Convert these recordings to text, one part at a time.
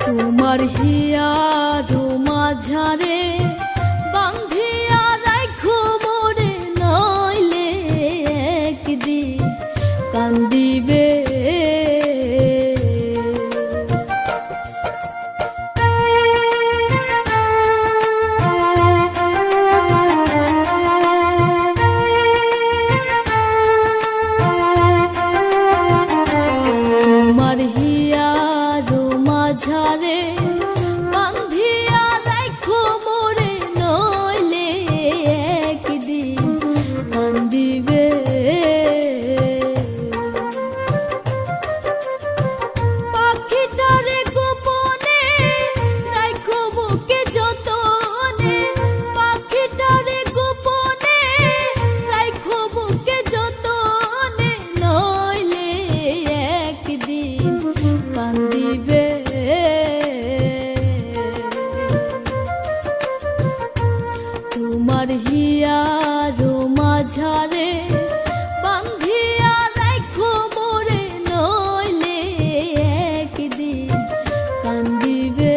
তোমার হিয়ারো মাঝারে বান্ধিয়া রাখো মোরে, নইলে একদিন কান্দিবে। তোমার হিয়ারো মাঝারে বান্ধিয়া রাখো মোরে, নইলে একদিন কান্দিবে। পাখিটারে গোপনে রাখো বুকে যতনে, পাখিটারে গোপনে রাখো বুকে যতনে, নইলে একদিন কান্দিবে। তোমার হিয়ারো মাঝারে বান্ধিয়া রাখো মোরে, নইলে একদিন কান্দিবে।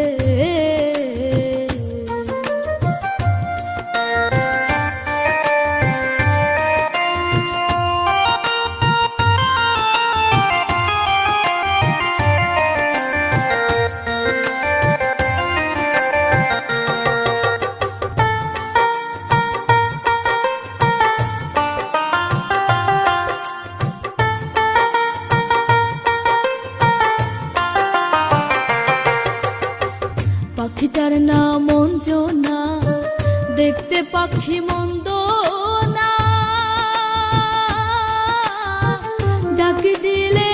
পাখিটার নাম অঞ্জনা, দেখতে পাখি মন্দ না, ডাক দিলে